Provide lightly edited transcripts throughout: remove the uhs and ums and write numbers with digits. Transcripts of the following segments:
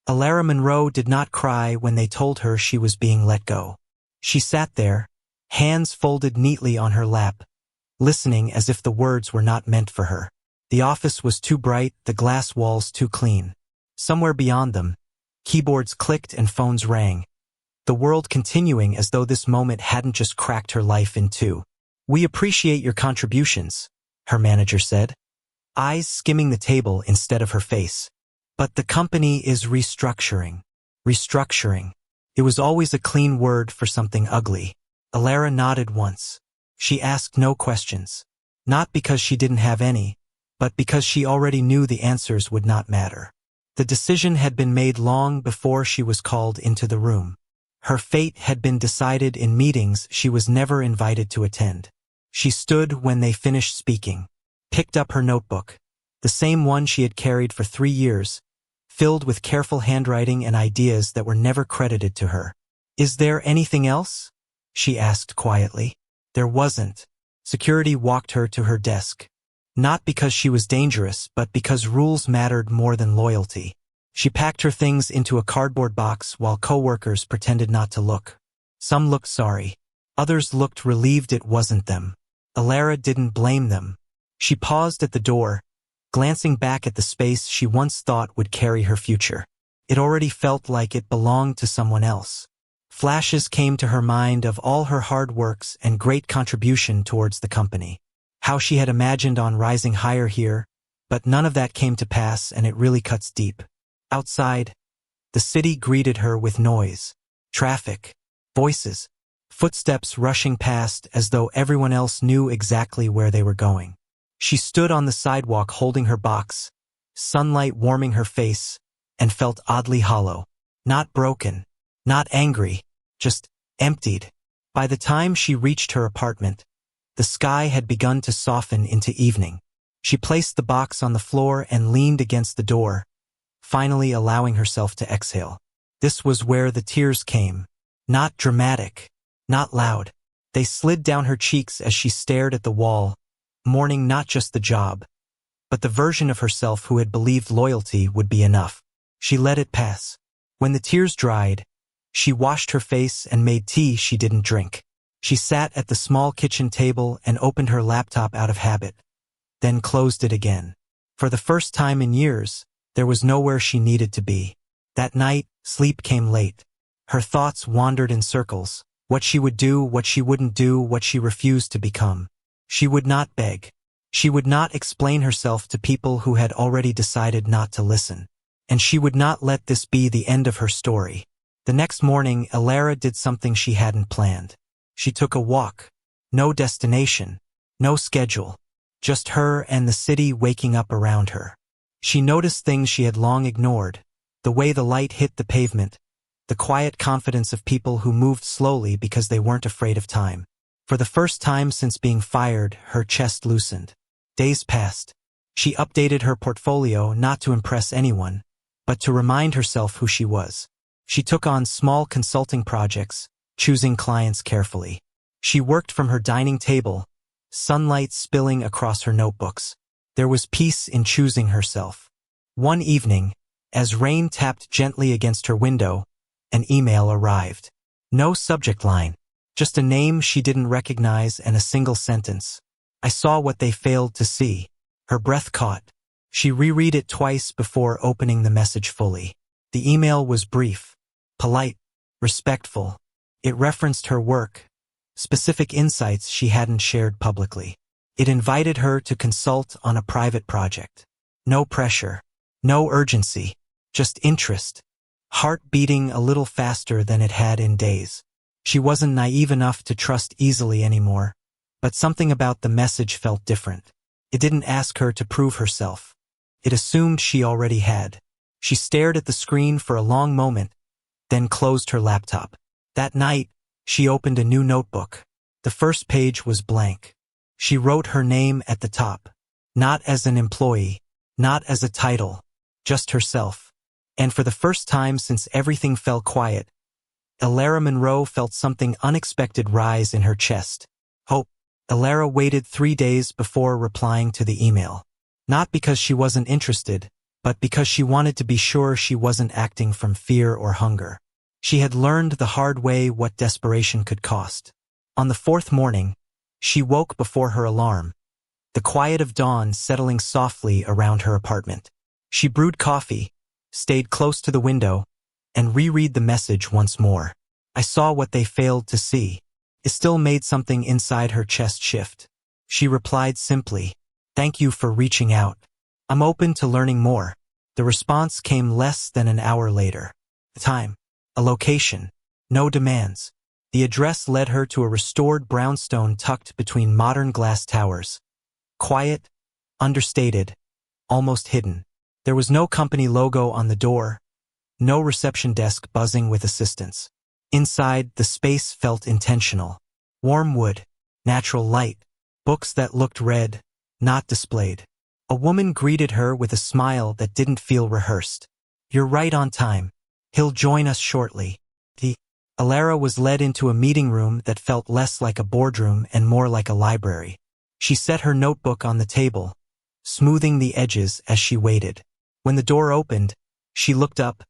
Elara Monroe did not cry when they told her she was being let go. She sat there, hands folded neatly on her lap, listening as if the words were not meant for her. The office was too bright, the glass walls too clean. Somewhere beyond them, keyboards clicked and phones rang, the world continuing as though this moment hadn't just cracked her life in two. "We appreciate your contributions," her manager said, eyes skimming the table instead of her face. "But the company is restructuring." Restructuring. It was always a clean word for something ugly. Elara nodded once. She asked no questions. Not because she didn't have any, but because she already knew the answers would not matter. The decision had been made long before she was called into the room. Her fate had been decided in meetings she was never invited to attend. She stood when they finished speaking, picked up her notebook, the same one she had carried for 3 years, filled with careful handwriting and ideas that were never credited to her. "Is there anything else?" she asked quietly. There wasn't. Security walked her to her desk. Not because she was dangerous, but because rules mattered more than loyalty. She packed her things into a cardboard box while coworkers pretended not to look. Some looked sorry. Others looked relieved it wasn't them. Elara didn't blame them. She paused at the door, glancing back at the space she once thought would carry her future. It already felt like it belonged to someone else. Flashes came to her mind of all her hard works and great contribution towards the company. How she had imagined on rising higher here, but none of that came to pass, and it really cuts deep. Outside, the city greeted her with noise, traffic, voices, footsteps rushing past as though everyone else knew exactly where they were going. She stood on the sidewalk holding her box, sunlight warming her face, and felt oddly hollow. Not broken, not angry, just emptied. By the time she reached her apartment, the sky had begun to soften into evening. She placed the box on the floor and leaned against the door, finally allowing herself to exhale. This was where the tears came. Not dramatic, not loud. They slid down her cheeks as she stared at the wall, mourning not just the job, but the version of herself who had believed loyalty would be enough. She let it pass. When the tears dried, she washed her face and made tea she didn't drink. She sat at the small kitchen table and opened her laptop out of habit, then closed it again. For the first time in years, there was nowhere she needed to be. That night, sleep came late. Her thoughts wandered in circles. What she would do, what she wouldn't do, what she refused to become. She would not beg. She would not explain herself to people who had already decided not to listen. And she would not let this be the end of her story. The next morning, Elara did something she hadn't planned. She took a walk. No destination. No schedule. Just her and the city waking up around her. She noticed things she had long ignored. The way the light hit the pavement. The quiet confidence of people who moved slowly because they weren't afraid of time. For the first time since being fired, her chest loosened. Days passed. She updated her portfolio not to impress anyone, but to remind herself who she was. She took on small consulting projects, choosing clients carefully. She worked from her dining table, sunlight spilling across her notebooks. There was peace in choosing herself. One evening, as rain tapped gently against her window, an email arrived. No subject line, just a name she didn't recognize and a single sentence. "I saw what they failed to see." Her breath caught. She reread it twice before opening the message fully. The email was brief, polite, respectful. It referenced her work, specific insights she hadn't shared publicly. It invited her to consult on a private project. No pressure, no urgency, just interest. Heart beating a little faster than it had in days. She wasn't naive enough to trust easily anymore, but something about the message felt different. It didn't ask her to prove herself. It assumed she already had. She stared at the screen for a long moment, then closed her laptop. That night, she opened a new notebook. The first page was blank. She wrote her name at the top. Not as an employee, not as a title, just herself. And for the first time since everything fell quiet, Elara Monroe felt something unexpected rise in her chest. Hope. Elara waited 3 days before replying to the email. Not because she wasn't interested, but because she wanted to be sure she wasn't acting from fear or hunger. She had learned the hard way what desperation could cost. On the fourth morning, she woke before her alarm, the quiet of dawn settling softly around her apartment. She brewed coffee, stayed close to the window, and reread the message once more. I saw what they failed to see. It still made something inside her chest shift. She replied simply, "Thank you for reaching out. I'm open to learning more." The response came less than an hour later. A time, a location, no demands. The address led her to a restored brownstone tucked between modern glass towers. Quiet, understated, almost hidden. There was no company logo on the door, no reception desk buzzing with assistants. Inside, the space felt intentional. Warm wood, natural light, books that looked read, not displayed. A woman greeted her with a smile that didn't feel rehearsed. "You're right on time. He'll join us shortly." Elara was led into a meeting room that felt less like a boardroom and more like a library. She set her notebook on the table, smoothing the edges as she waited. When the door opened, she looked up,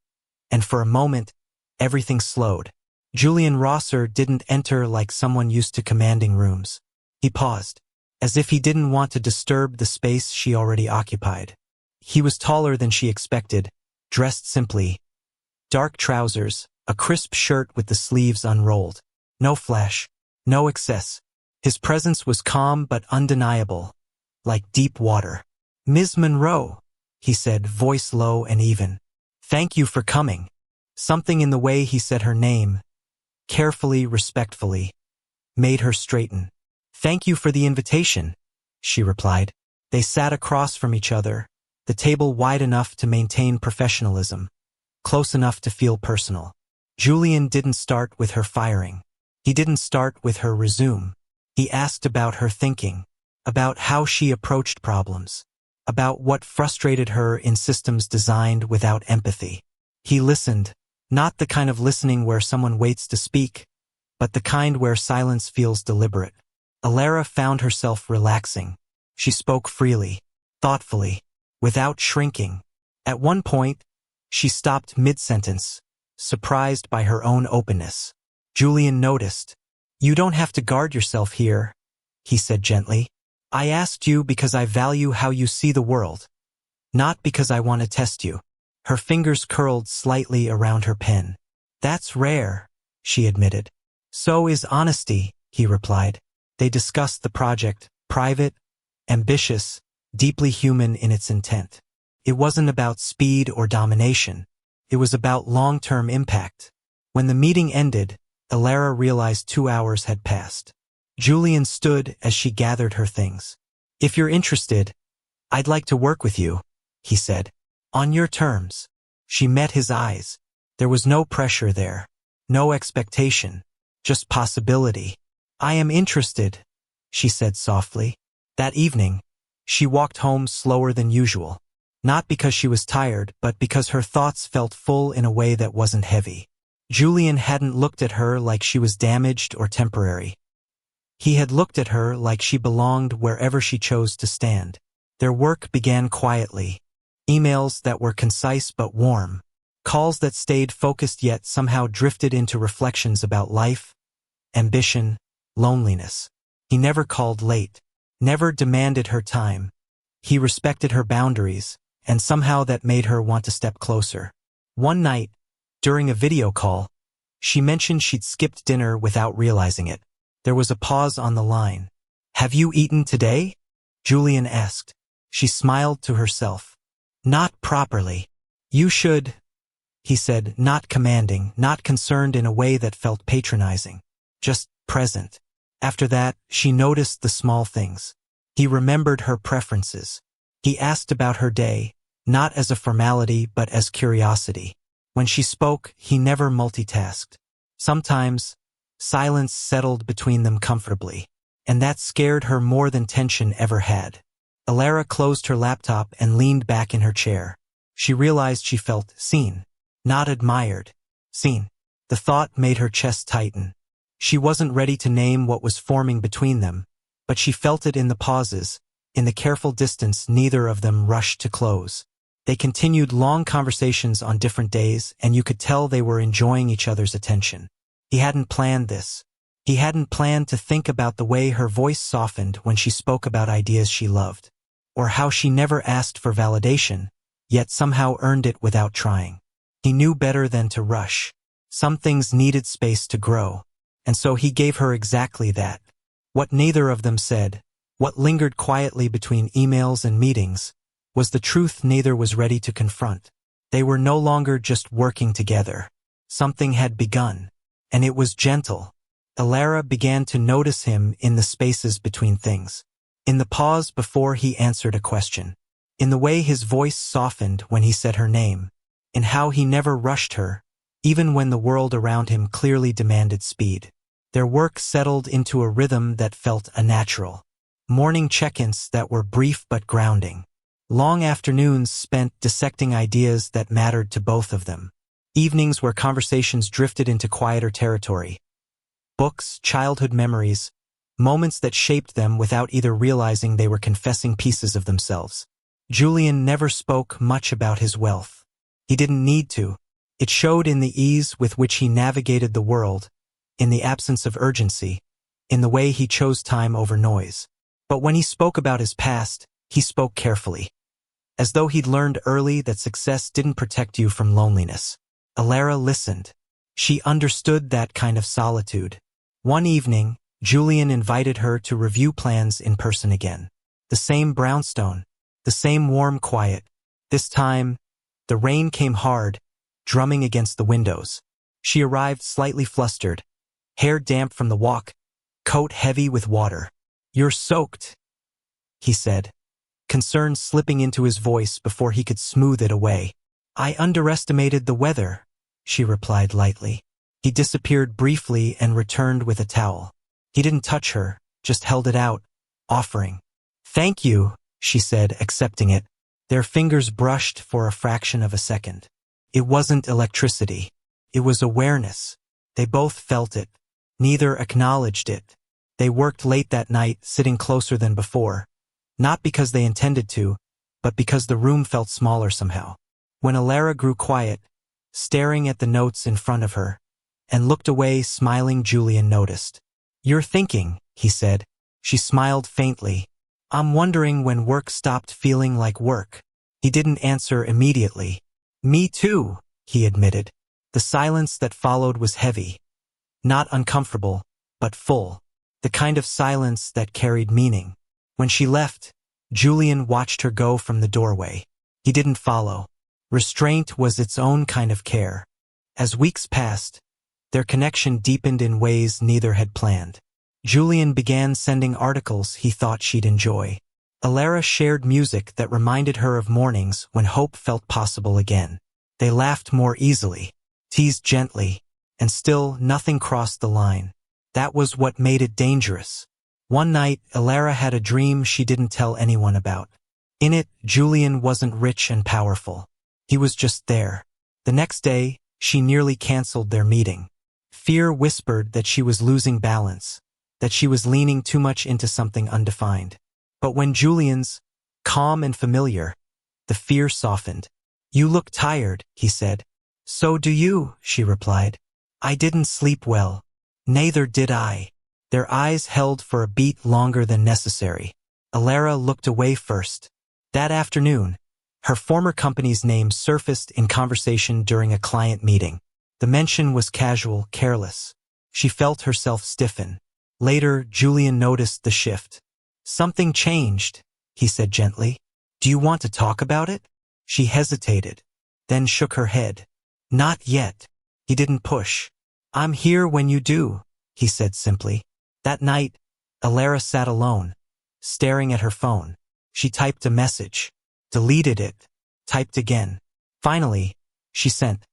and for a moment, everything slowed. Julian Rosser didn't enter like someone used to commanding rooms. He paused, as if he didn't want to disturb the space she already occupied. He was taller than she expected, dressed simply. Dark trousers, a crisp shirt with the sleeves unrolled. No flash, no excess. His presence was calm but undeniable, like deep water. "Ms. Monroe," he said, voice low and even. "Thank you for coming." Something in the way he said her name, carefully, respectfully, made her straighten. "Thank you for the invitation," she replied. They sat across from each other, the table wide enough to maintain professionalism, close enough to feel personal. Julian didn't start with her firing. He didn't start with her resume. He asked about her thinking, about how she approached problems, about what frustrated her in systems designed without empathy. He listened, not the kind of listening where someone waits to speak, but the kind where silence feels deliberate. Elara found herself relaxing. She spoke freely, thoughtfully, without shrinking. At one point, she stopped mid-sentence, surprised by her own openness. Julian noticed. "You don't have to guard yourself here," he said gently. "I asked you because I value how you see the world, not because I want to test you." Her fingers curled slightly around her pen. "That's rare," she admitted. "So is honesty," he replied. They discussed the project, private, ambitious, deeply human in its intent. It wasn't about speed or domination. It was about long-term impact. When the meeting ended, Elara realized 2 hours had passed. Julian stood as she gathered her things. "If you're interested, I'd like to work with you," he said. "On your terms." She met his eyes. There was no pressure there, no expectation, just possibility. "I am interested," she said softly. That evening, she walked home slower than usual. Not because she was tired, but because her thoughts felt full in a way that wasn't heavy. Julian hadn't looked at her like she was damaged or temporary. He had looked at her like she belonged wherever she chose to stand. Their work began quietly. Emails that were concise but warm. Calls that stayed focused yet somehow drifted into reflections about life, ambition, loneliness. He never called late, never demanded her time. He respected her boundaries, and somehow that made her want to step closer. One night, during a video call, she mentioned she'd skipped dinner without realizing it. There was a pause on the line. "Have you eaten today?" Julian asked. She smiled to herself. "Not properly." "You should," he said, not commanding, not concerned in a way that felt patronizing, just present. After that, she noticed the small things. He remembered her preferences. He asked about her day, not as a formality but as curiosity. When she spoke, he never multitasked. Sometimes, silence settled between them comfortably, and that scared her more than tension ever had. Elara closed her laptop and leaned back in her chair. She realized she felt seen, not admired. Seen. The thought made her chest tighten. She wasn't ready to name what was forming between them, but she felt it in the pauses, in the careful distance neither of them rushed to close. They continued long conversations on different days, and you could tell they were enjoying each other's attention. He hadn't planned this. He hadn't planned to think about the way her voice softened when she spoke about ideas she loved, or how she never asked for validation, yet somehow earned it without trying. He knew better than to rush. Some things needed space to grow, and so he gave her exactly that. What neither of them said, what lingered quietly between emails and meetings, was the truth neither was ready to confront. They were no longer just working together. Something had begun, and it was gentle. Elara began to notice him in the spaces between things, in the pause before he answered a question, in the way his voice softened when he said her name, in how he never rushed her, even when the world around him clearly demanded speed. Their work settled into a rhythm that felt unnatural. Morning check-ins that were brief but grounding. Long afternoons spent dissecting ideas that mattered to both of them. Evenings where conversations drifted into quieter territory. Books, childhood memories, moments that shaped them without either realizing they were confessing pieces of themselves. Julian never spoke much about his wealth. He didn't need to. It showed in the ease with which he navigated the world, in the absence of urgency, in the way he chose time over noise. But when he spoke about his past, he spoke carefully, as though he'd learned early that success didn't protect you from loneliness. Elara listened. She understood that kind of solitude. One evening, Julian invited her to review plans in person again. The same brownstone, the same warm quiet. This time, the rain came hard, drumming against the windows. She arrived slightly flustered, hair damp from the walk, coat heavy with water. "You're soaked," he said, concern slipping into his voice before he could smooth it away. "I underestimated the weather," she replied lightly. He disappeared briefly and returned with a towel. He didn't touch her, just held it out, offering. "Thank you," she said, accepting it. Their fingers brushed for a fraction of a second. It wasn't electricity. It was awareness. They both felt it. Neither acknowledged it. They worked late that night, sitting closer than before. Not because they intended to, but because the room felt smaller somehow. When Elara grew quiet, staring at the notes in front of her, and looked away smiling, Julian noticed. "You're thinking," he said. She smiled faintly. "I'm wondering when work stopped feeling like work." He didn't answer immediately. "Me too," he admitted. The silence that followed was heavy. Not uncomfortable, but full. The kind of silence that carried meaning. When she left, Julian watched her go from the doorway. He didn't follow. Restraint was its own kind of care. As weeks passed, their connection deepened in ways neither had planned. Julian began sending articles he thought she'd enjoy. Elara shared music that reminded her of mornings when hope felt possible again. They laughed more easily, teased gently, and still nothing crossed the line. That was what made it dangerous. One night, Elara had a dream she didn't tell anyone about. In it, Julian wasn't rich and powerful. He was just there. The next day, she nearly canceled their meeting. Fear whispered that she was losing balance, that she was leaning too much into something undefined. But when Julian's, calm and familiar, the fear softened. "You look tired," he said. "So do you," she replied. "I didn't sleep well." "Neither did I." Their eyes held for a beat longer than necessary. Elara looked away first. That afternoon, her former company's name surfaced in conversation during a client meeting. The mention was casual, careless. She felt herself stiffen. Later, Julian noticed the shift. "Something changed," he said gently. "Do you want to talk about it?" She hesitated, then shook her head. "Not yet." He didn't push. "I'm here when you do," he said simply. That night, Elara sat alone, staring at her phone. She typed a message, deleted it, typed again. Finally, she sent,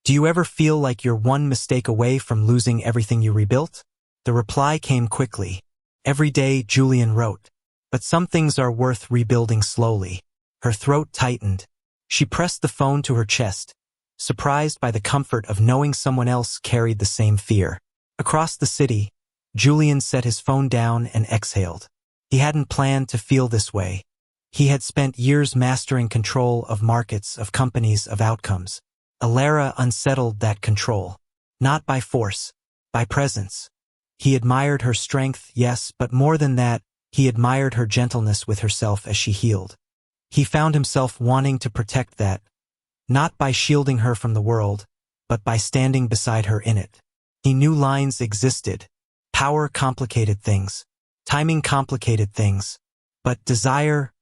"Do you ever feel like you're one mistake away from losing everything you rebuilt?" The reply came quickly. Every day, Julian wrote, "But some things are worth rebuilding slowly." Her throat tightened. She pressed the phone to her chest, surprised by the comfort of knowing someone else carried the same fear. Across the city, Julian set his phone down and exhaled. He hadn't planned to feel this way. He had spent years mastering control of markets, of companies, of outcomes. Elara unsettled that control. Not by force, by presence. He admired her strength, yes, but more than that, he admired her gentleness with herself as she healed. He found himself wanting to protect that, not by shielding her from the world, but by standing beside her in it. He knew lines existed. Power complicated things. Timing complicated things. But desire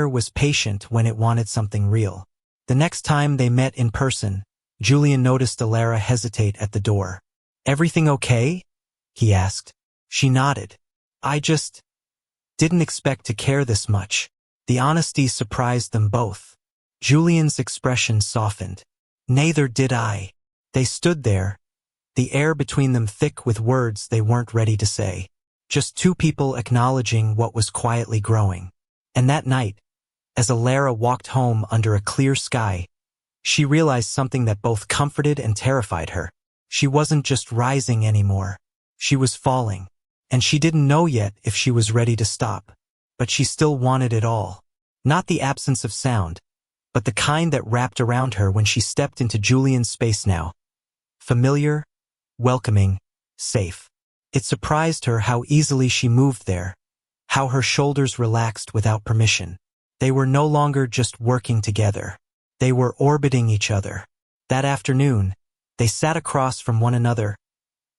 was patient when it wanted something real. The next time they met in person, Julian noticed Elara hesitate at the door. "Everything okay?" he asked. She nodded. "I just didn't expect to care this much." The honesty surprised them both. Julian's expression softened. "Neither did I." They stood there, the air between them thick with words they weren't ready to say. Just two people acknowledging what was quietly growing. And that night, as Elara walked home under a clear sky, she realized something that both comforted and terrified her. She wasn't just rising anymore. She was falling. And she didn't know yet if she was ready to stop. But she still wanted it all. Not the absence of sound, but the kind that wrapped around her when she stepped into Julian's space now. Familiar, welcoming, safe. It surprised her how easily she moved there, how her shoulders relaxed without permission. They were no longer just working together. They were orbiting each other. That afternoon, they sat across from one another,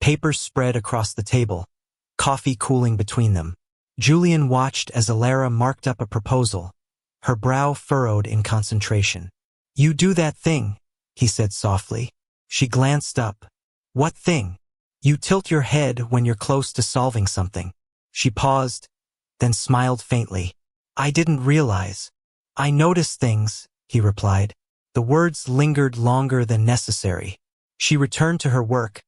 papers spread across the table, coffee cooling between them. Julian watched as Elara marked up a proposal, her brow furrowed in concentration. "You do that thing," he said softly. She glanced up. "What thing?" "You tilt your head when you're close to solving something." She paused, then smiled faintly. "I didn't realize." "I notice things," he replied. The words lingered longer than necessary. She returned to her work,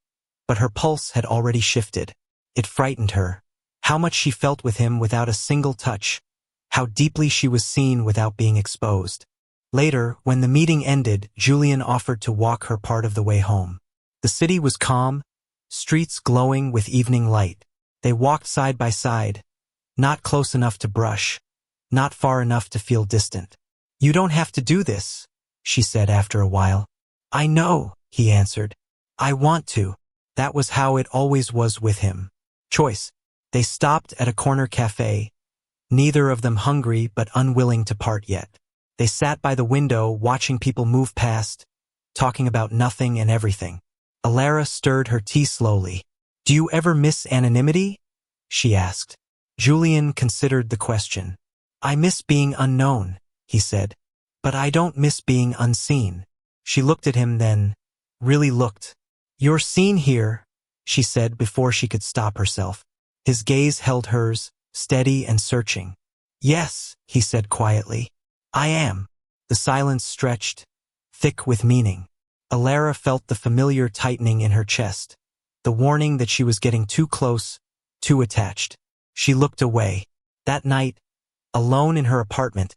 but her pulse had already shifted. It frightened her. How much she felt with him without a single touch. How deeply she was seen without being exposed. Later, when the meeting ended, Julian offered to walk her part of the way home. The city was calm, streets glowing with evening light. They walked side by side, not close enough to brush, not far enough to feel distant. "You don't have to do this," she said after a while. "I know," he answered. "I want to." That was how it always was with him. Choice. They stopped at a corner cafe, neither of them hungry but unwilling to part yet. They sat by the window watching people move past, talking about nothing and everything. Elara stirred her tea slowly. "Do you ever miss anonymity?" she asked. Julian considered the question. "I miss being unknown," he said. "But I don't miss being unseen." She looked at him then, really looked. "You're seen here," she said before she could stop herself. His gaze held hers, steady and searching. "Yes," he said quietly. "I am." The silence stretched, thick with meaning. Elara felt the familiar tightening in her chest, the warning that she was getting too close, too attached. She looked away. That night, alone in her apartment,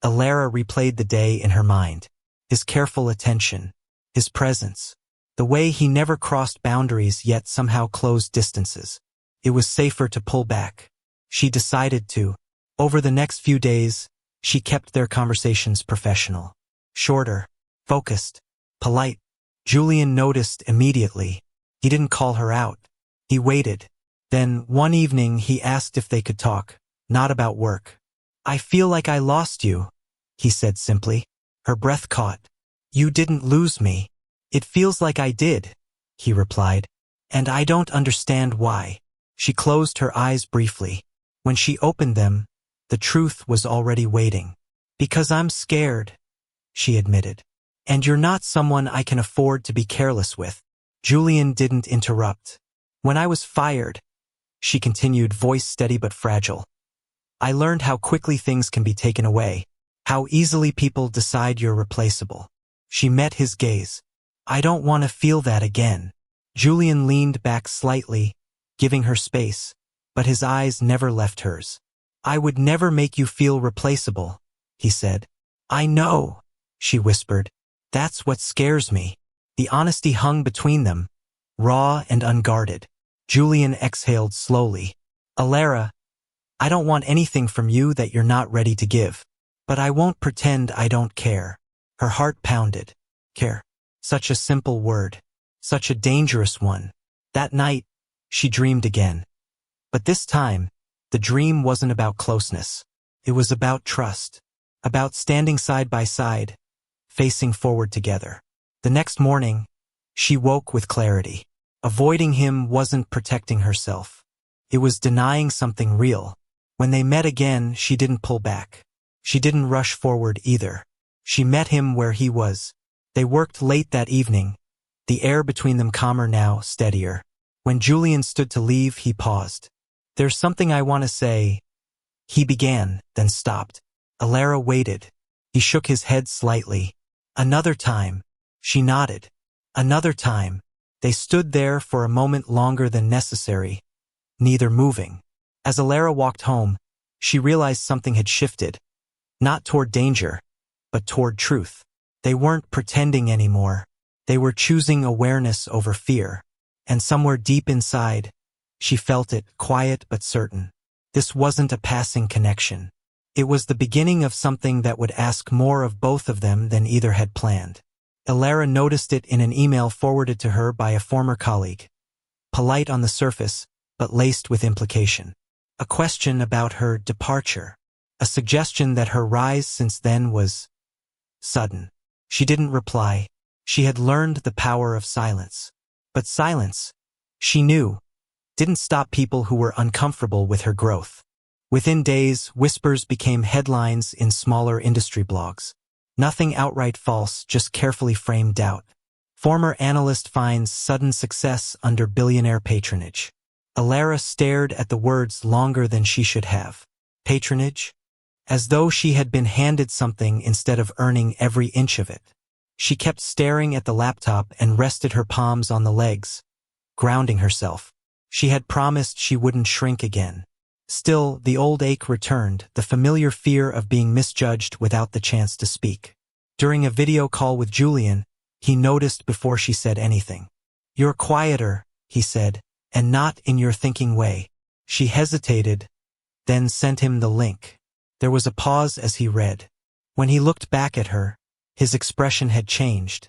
Elara replayed the day in her mind. His careful attention, his presence, the way he never crossed boundaries yet somehow closed distances. It was safer to pull back. She decided to. Over the next few days, she kept their conversations professional. Shorter, focused, polite. Julian noticed immediately. He didn't call her out. He waited. Then, one evening, he asked if they could talk, not about work. "I feel like I lost you," he said simply. Her breath caught. "You didn't lose me." "It feels like I did," he replied. "And I don't understand why." She closed her eyes briefly. When she opened them, the truth was already waiting. "Because I'm scared," she admitted. "And you're not someone I can afford to be careless with." Julian didn't interrupt. "When I was fired," she continued, voice steady but fragile, "I learned how quickly things can be taken away, how easily people decide you're replaceable." She met his gaze. "I don't want to feel that again." Julian leaned back slightly, giving her space, but his eyes never left hers. "I would never make you feel replaceable," he said. "I know," she whispered. "That's what scares me." The honesty hung between them, raw and unguarded. Julian exhaled slowly. "Elara, I don't want anything from you that you're not ready to give. But I won't pretend I don't care. Her heart pounded. Care. Such a simple word. Such a dangerous one. That night, she dreamed again. But this time, the dream wasn't about closeness. It was about trust. About standing side by side, facing forward together. The next morning, she woke with clarity. Avoiding him wasn't protecting herself. It was denying something real. When they met again, she didn't pull back. She didn't rush forward either. She met him where he was. They worked late that evening, the air between them calmer now, steadier. When Julian stood to leave, he paused. There's something I want to say. He began, then stopped. Elara waited. He shook his head slightly. Another time. She nodded. Another time. They stood there for a moment longer than necessary, neither moving. As Elara walked home, she realized something had shifted. Not toward danger, but toward truth. They weren't pretending anymore. They were choosing awareness over fear. And somewhere deep inside, she felt it, quiet but certain. This wasn't a passing connection. It was the beginning of something that would ask more of both of them than either had planned. Elara noticed it in an email forwarded to her by a former colleague. Polite on the surface, but laced with implication. A question about her departure. A suggestion that her rise since then was sudden. She didn't reply. She had learned the power of silence. But silence, she knew, didn't stop people who were uncomfortable with her growth. Within days, whispers became headlines in smaller industry blogs. Nothing outright false, just carefully framed doubt. Former analyst finds sudden success under billionaire patronage. Elara stared at the words longer than she should have. Patronage? As though she had been handed something instead of earning every inch of it. She kept staring at the laptop and rested her palms on the legs, grounding herself. She had promised she wouldn't shrink again. Still, the old ache returned, the familiar fear of being misjudged without the chance to speak. During a video call with Julian, he noticed before she said anything. You're quieter, he said, and not in your thinking way. She hesitated, then sent him the link. There was a pause as he read. When he looked back at her, his expression had changed.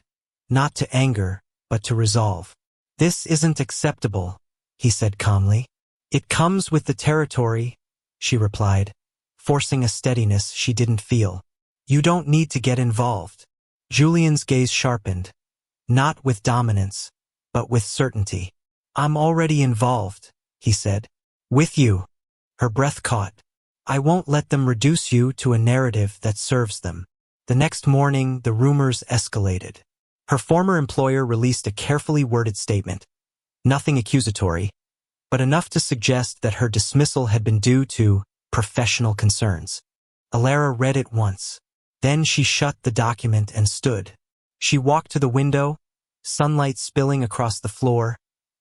Not to anger, but to resolve. This isn't acceptable, he said calmly. It comes with the territory, she replied, forcing a steadiness she didn't feel. You don't need to get involved. Julian's gaze sharpened, not with dominance, but with certainty. I'm already involved, he said. With you. Her breath caught. I won't let them reduce you to a narrative that serves them. The next morning, the rumors escalated. Her former employer released a carefully worded statement. Nothing accusatory, but enough to suggest that her dismissal had been due to professional concerns. Elara read it once. Then she shut the document and stood. She walked to the window, sunlight spilling across the floor,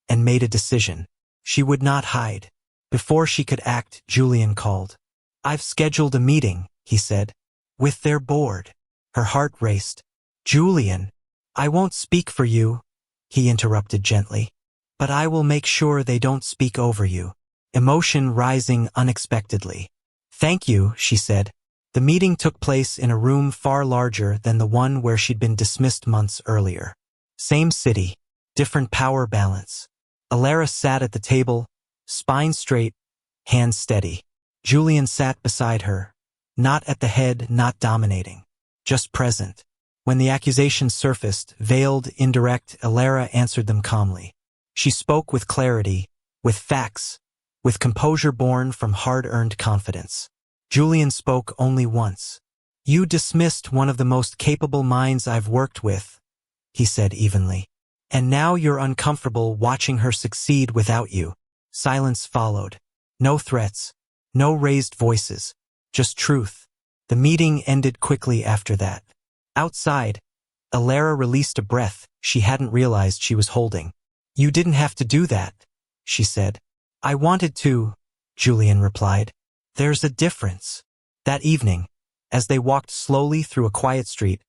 and made a decision. She would not hide. Before she could act, Julian called. I've scheduled a meeting, he said, with their board. Her heart raced. Julian, I won't speak for you, he interrupted gently. But I will make sure they don't speak over you. Emotion rising unexpectedly. Thank you, she said. The meeting took place in a room far larger than the one where she'd been dismissed months earlier. Same city, different power balance. Elara sat at the table, spine straight, hands steady. Julian sat beside her, not at the head, not dominating, just present. When the accusations surfaced, veiled, indirect, Elara answered them calmly. She spoke with clarity, with facts, with composure born from hard-earned confidence. Julian spoke only once. You dismissed one of the most capable minds I've worked with, he said evenly. And now you're uncomfortable watching her succeed without you. Silence followed. No threats, no raised voices, just truth. The meeting ended quickly after that. Outside, Elara released a breath she hadn't realized she was holding. You didn't have to do that, she said. I wanted to, Julian replied. There's a difference. That evening, as they walked slowly through a quiet street,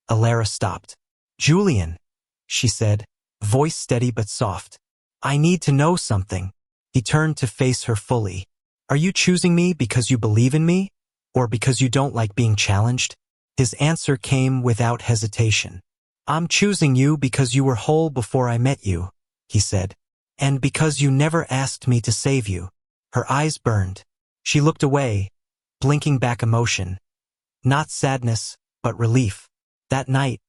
Elara stopped. Julian, she said, voice steady but soft. I need to know something. He turned to face her fully. Are you choosing me because you believe in me? Or because you don't like being challenged? His answer came without hesitation. I'm choosing you because you were whole before I met you, he said. And because you never asked me to save you. Her eyes burned. She looked away, blinking back emotion. Not sadness, but relief. That night,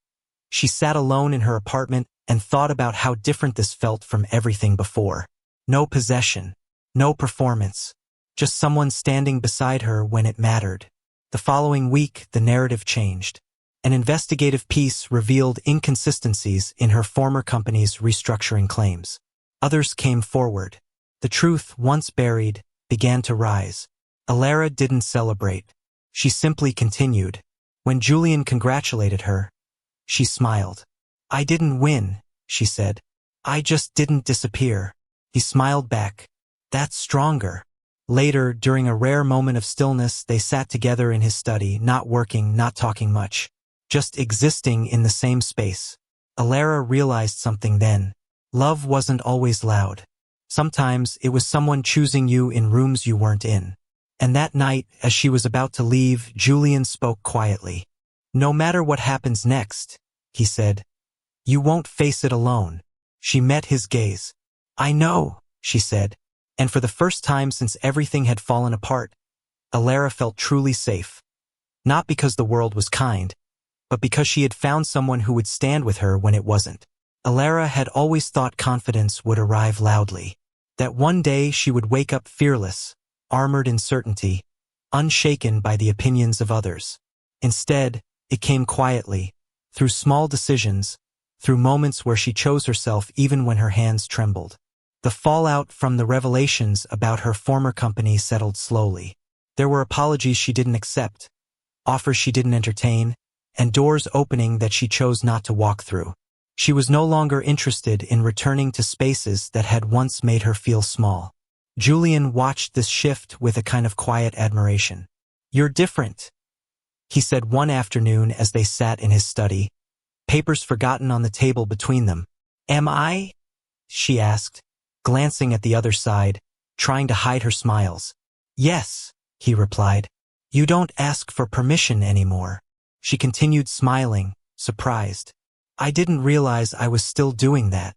she sat alone in her apartment and thought about how different this felt from everything before. No possession, no performance, just someone standing beside her when it mattered. The following week, the narrative changed. An investigative piece revealed inconsistencies in her former company's restructuring claims. Others came forward. The truth, once buried, began to rise. Elara didn't celebrate. She simply continued. When Julian congratulated her, she smiled. I didn't win, she said. I just didn't disappear. He smiled back. That's stronger. Later, during a rare moment of stillness, they sat together in his study, not working, not talking much, just existing in the same space. Elara realized something then. Love wasn't always loud. Sometimes it was someone choosing you in rooms you weren't in. And that night, as she was about to leave, Julian spoke quietly. No matter what happens next, he said, you won't face it alone. She met his gaze. I know, she said. And for the first time since everything had fallen apart, Elara felt truly safe. Not because the world was kind, but because she had found someone who would stand with her when it wasn't. Elara had always thought confidence would arrive loudly. That one day she would wake up fearless, armored in certainty, unshaken by the opinions of others. Instead, it came quietly, through small decisions, through moments where she chose herself even when her hands trembled. The fallout from the revelations about her former company settled slowly. There were apologies she didn't accept, offers she didn't entertain, and doors opening that she chose not to walk through. She was no longer interested in returning to spaces that had once made her feel small. Julian watched this shift with a kind of quiet admiration. You're different, he said one afternoon as they sat in his study, papers forgotten on the table between them. Am I? She asked, glancing at the other side, trying to hide her smiles. Yes, he replied. You don't ask for permission anymore. She continued smiling, surprised. I didn't realize I was still doing that.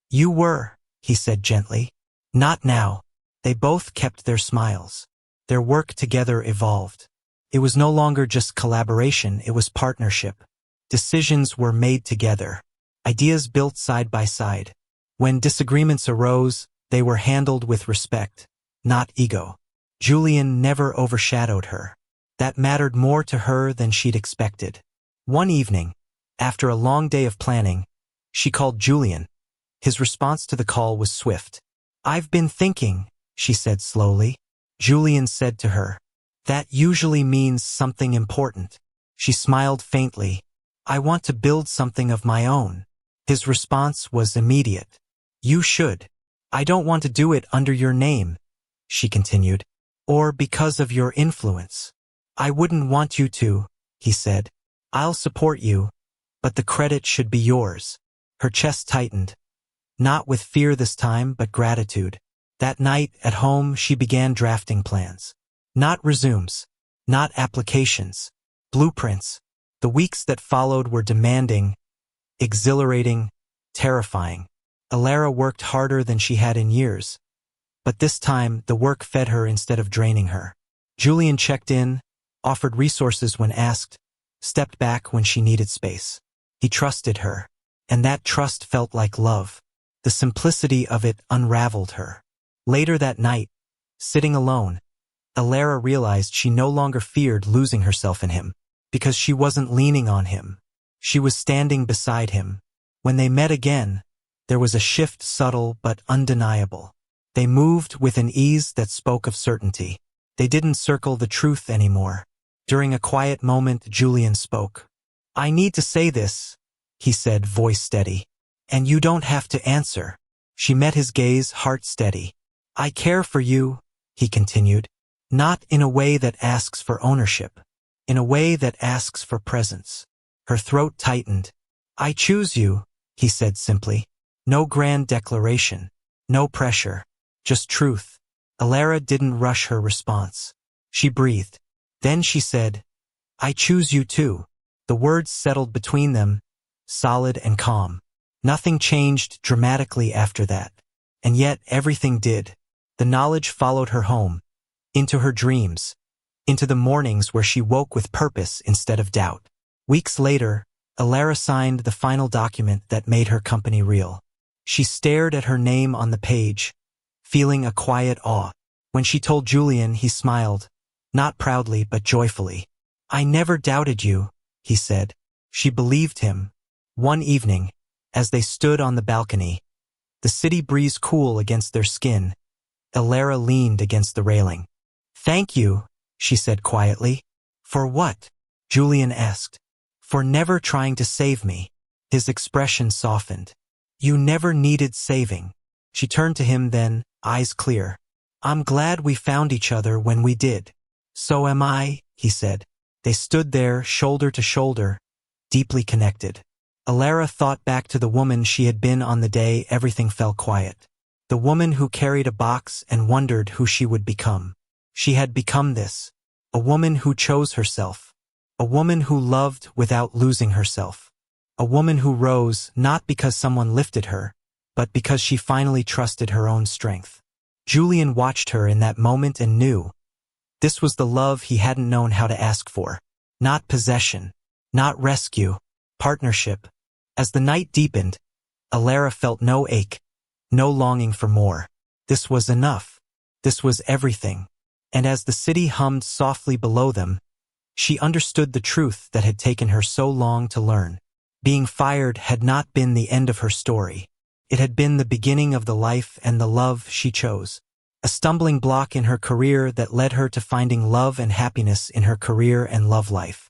You were, he said gently. Not now. They both kept their smiles. Their work together evolved. It was no longer just collaboration, it was partnership. Decisions were made together. Ideas built side by side. When disagreements arose, they were handled with respect, not ego. Julian never overshadowed her. That mattered more to her than she'd expected. One evening, after a long day of planning, she called Julian. His response to the call was swift. I've been thinking, she said slowly. Julian said to her, that usually means something important. She smiled faintly. I want to build something of my own. His response was immediate. You should. I don't want to do it under your name, she continued, or because of your influence. I wouldn't want you to, he said. I'll support you, but the credit should be yours. Her chest tightened. Not with fear this time, but gratitude. That night, at home, she began drafting plans. Not resumes. Not applications. Blueprints. The weeks that followed were demanding, exhilarating, terrifying. Elara worked harder than she had in years. But this time, the work fed her instead of draining her. Julian checked in, offered resources when asked, stepped back when she needed space. He trusted her, and that trust felt like love. The simplicity of it unraveled her. Later that night, sitting alone, Elara realized she no longer feared losing herself in him, because she wasn't leaning on him. She was standing beside him. When they met again, there was a shift subtle but undeniable. They moved with an ease that spoke of certainty. They didn't circle the truth anymore. During a quiet moment, Julian spoke. I need to say this, he said, voice steady. And you don't have to answer. She met his gaze, heart steady. I care for you, he continued. Not in a way that asks for ownership. In a way that asks for presence. Her throat tightened. I choose you, he said simply. No grand declaration. No pressure. Just truth. Elara didn't rush her response. She breathed. Then she said, "I choose you too." The words settled between them, solid and calm. Nothing changed dramatically after that. And yet everything did. The knowledge followed her home, into her dreams, into the mornings where she woke with purpose instead of doubt. Weeks later, Elara signed the final document that made her company real. She stared at her name on the page, feeling a quiet awe. When she told Julian, he smiled, not proudly but joyfully. "I never doubted you," he said. She believed him. One evening, as they stood on the balcony, the city breeze cool against their skin, Elara leaned against the railing. "Thank you," she said quietly. "For what?" Julian asked. "For never trying to save me." His expression softened. "You never needed saving." She turned to him then, eyes clear. "I'm glad we found each other when we did." "So am I," he said. They stood there, shoulder to shoulder, deeply connected. Elara thought back to the woman she had been on the day everything fell quiet. The woman who carried a box and wondered who she would become. She had become this. A woman who chose herself. A woman who loved without losing herself. A woman who rose not because someone lifted her, but because she finally trusted her own strength. Julian watched her in that moment and knew this was the love he hadn't known how to ask for. Not possession, not rescue, partnership. As the night deepened, Elara felt no ache, no longing for more. This was enough. This was everything. And as the city hummed softly below them, she understood the truth that had taken her so long to learn. Being fired had not been the end of her story. It had been the beginning of the life and the love she chose. A stumbling block in her career that led her to finding love and happiness in her career and love life.